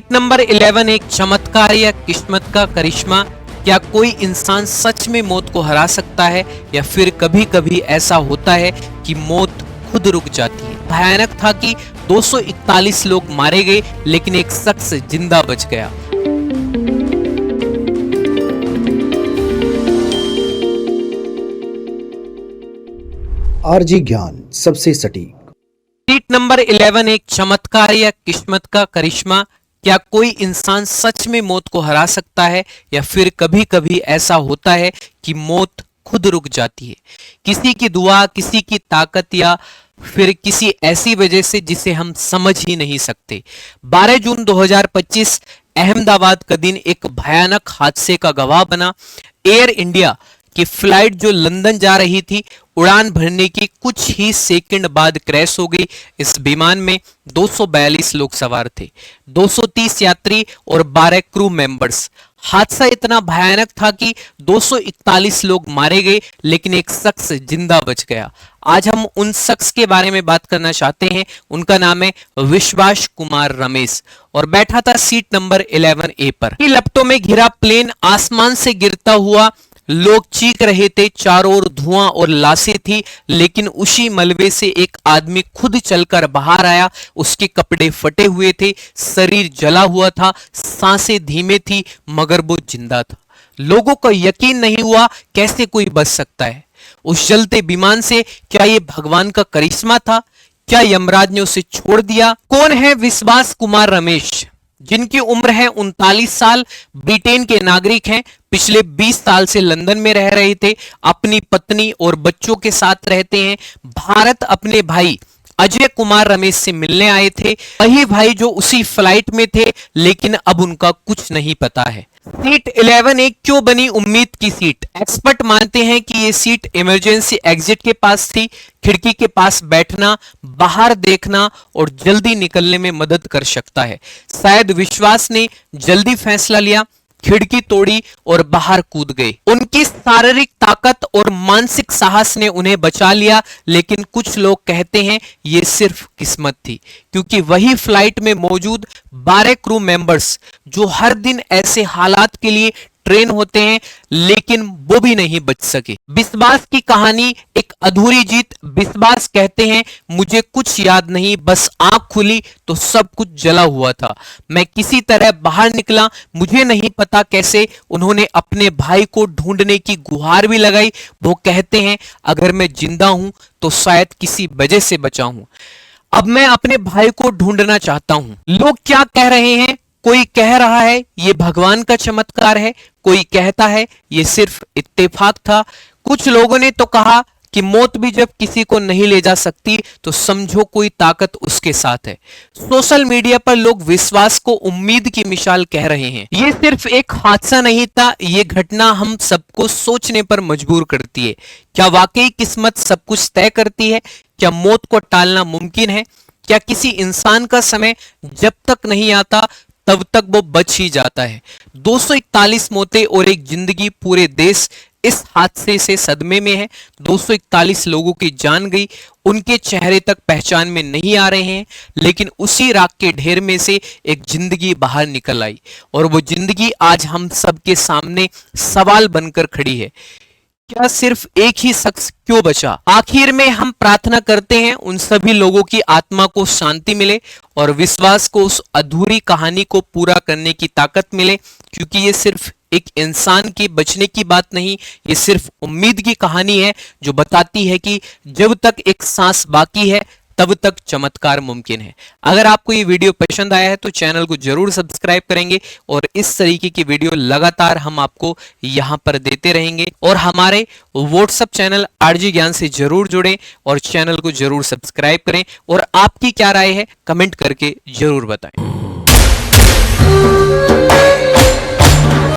Seat number 11 एक चमत्कार या किस्मत का करिश्मा। क्या कोई इंसान सच में मौत को हरा सकता है या फिर कभी कभी ऐसा होता है कि मौत खुद रुक जाती है। भयानक था कि 241 लोग मारे गए लेकिन एक शख्स जिंदा बच गया। आरजी ज्ञान सबसे सटीक। सीट नंबर 11 एक चमत्कार या किस्मत का करिश्मा। क्या कोई इंसान सच में मौत को हरा सकता है या फिर कभी कभी ऐसा होता है कि मौत खुद रुक जाती है। किसी की दुआ, किसी की ताकत या फिर किसी ऐसी वजह से जिसे हम समझ ही नहीं सकते। 12 जून 2025 अहमदाबाद का दिन एक भयानक हादसे का गवाह बना। एयर इंडिया की फ्लाइट जो लंदन जा रही थी, उड़ान भरने की कुछ ही सेकंड बाद क्रैश हो गई। इस विमान में 242 लोग सवार थे, 230 यात्री और 12 क्रू मेंबर्स। हादसा इतना भयानक था कि 241 लोग मारे गए लेकिन एक शख्स जिंदा बच गया। आज हम उन शख्स के बारे में बात करना चाहते हैं। उनका नाम है विश्वास कुमार रमेश और बैठा था सीट नंबर 11A पर। लपटों में घिरा प्लेन आसमान से गिरता हुआ, लोग चीख रहे थे, चारों ओर धुआं और लाशें थी, लेकिन उसी मलबे से एक आदमी खुद चलकर बाहर आया। उसके कपड़े फटे हुए थे, शरीर जला हुआ था, सांसें धीमे थी, मगर वो जिंदा था। लोगों को यकीन नहीं हुआ, कैसे कोई बच सकता है उस जलते विमान से। क्या ये भगवान का करिश्मा था? क्या यमराज ने उसे छोड़ दिया? कौन है विश्वास कुमार रमेश, जिनकी उम्र है 39 साल, ब्रिटेन के नागरिक हैं, पिछले 20 साल से लंदन में रह रहे थे, अपनी पत्नी और बच्चों के साथ रहते हैं। भारत अपने भाई अजय कुमार रमेश से मिलने आए थे, वही भाई जो उसी फ्लाइट में थे, लेकिन अब उनका कुछ नहीं पता है। सीट 11A क्यों बनी उम्मीद की सीट? एक्सपर्ट मानते हैं कि यह सीट इमरजेंसी एग्जिट के पास थी। खिड़की के पास बैठना, बाहर देखना और जल्दी निकलने में मदद कर सकता है। शायद विश्वास ने जल्दी फैसला लिया, खिड़की तोड़ी और बाहर कूद गए। उनकी शारीरिक ताकत और मानसिक साहस ने उन्हें बचा लिया, लेकिन कुछ लोग कहते हैं यह सिर्फ किस्मत थी, क्योंकि वही फ्लाइट में मौजूद 12 क्रू मेंबर्स जो हर दिन ऐसे हालात के लिए ट्रेन होते हैं, लेकिन वो भी नहीं बच सके। विश्वास की कहानी एक अधूरी जीत। विश्वास कहते हैं, मुझे कुछ याद नहीं, बस आंख खुली तो सब कुछ जला हुआ था। मैं किसी तरह बाहर निकला, मुझे नहीं पता कैसे। उन्होंने अपने भाई को ढूंढने की गुहार भी लगाई। वो कहते हैं, अगर मैं जिंदा हूं तो शायद किसी वजह से बचा हूं। अब मैं अपने भाई को ढूंढना चाहता हूं। लोग क्या कह रहे हैं? कोई कह रहा है ये भगवान का चमत्कार है, कोई कहता है ये सिर्फ इत्तेफाक था। कुछ लोगों ने तो कहा कि मौत भी जब किसी को नहीं ले जा सकती तो समझो कोई ताकत उसके साथ है। सोशल मीडिया पर लोग विश्वास को उम्मीद की मिसाल कह रहे हैं। ये सिर्फ एक हादसा नहीं था, ये घटना हम सबको सोचने पर मजबूर करती है। क्या वाकई किस्मत सब कुछ तय करती है? क्या मौत को टालना मुमकिन है? क्या किसी इंसान का समय जब तक नहीं आता तब तक वो बच ही जाता है? 241 मौतें और एक जिंदगी। पूरे देश इस हादसे से सदमे में है। 241 लोगों की जान गई, उनके चेहरे तक पहचान में नहीं आ रहे हैं, लेकिन उसी राख के ढेर में से एक जिंदगी बाहर निकल आई और वो जिंदगी आज हम सबके सामने सवाल बनकर खड़ी है। क्या सिर्फ एक ही शख्स क्यों बचा? आखिर में हम प्रार्थना करते हैं उन सभी लोगों की आत्मा को शांति मिले और विश्वास को उस अधूरी कहानी को पूरा करने की ताकत मिले, क्योंकि ये सिर्फ एक इंसान के बचने की बात नहीं, ये सिर्फ उम्मीद की कहानी है जो बताती है कि जब तक एक सांस बाकी है तब तक चमत्कार मुमकिन है। अगर आपको ये वीडियो पसंद आया है तो चैनल को जरूर सब्सक्राइब करेंगे और इस तरीके की वीडियो लगातार हम आपको यहाँ पर देते रहेंगे। और हमारे व्हाट्सएप चैनल आरजी ज्ञान से जरूर जुड़ें और चैनल को जरूर सब्सक्राइब करें। और आपकी क्या राय है कमेंट करके जरूर बताएं।